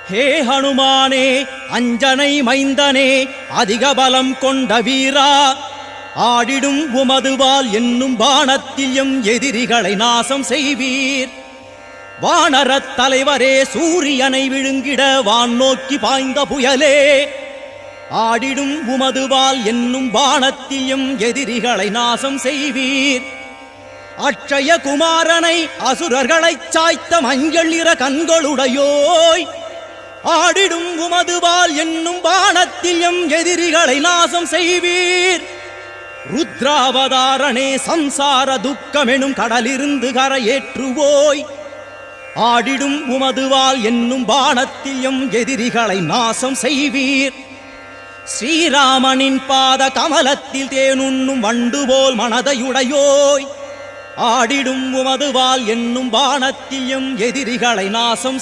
ஹே ஹனுமானே, அஞ்சனை மைந்தனே, அதிக பலம் கொண்ட வீரா, ஆடிடும் உமதுவால் என்னும் பாணத்தில் எம் எதிரிகளை நாசம் செய்வீர். வானரத் தலைவரே, சூரியனை விழுங்கிட வான் நோக்கி பாய்ந்த புயலே, ஆடிடும் உமதுவால் என்னும் பாணத்தில் எம் எதிரிகளை நாசம் செய்வீர். அட்சய குமாரனை அசுரர்களைச் சாய்த்த மஞ்சள் நிற கண்களுடையோய், ஆடிடும் உமதுவால் என்னும் பாணத்தில் எம் எதிரிகளை நாசம் செய்வீர். ருத்ராவதாரனே, சம்சார துக்கமெனும் கடலிருந்து கரையேற்றுவோய், ஆடிடும் உமதுவால் என்னும் பாணத்தில் எம் எதிரிகளை நாசம் செய்வீர். ஸ்ரீராமனின் பாத கமலத்தில் தேனுண்ணும் வண்டு போல் மனதையுடையோய், ஆடிடும் உமதுவால் என்னும் பாணத்தில் எம் எதிரிகளை நாசம்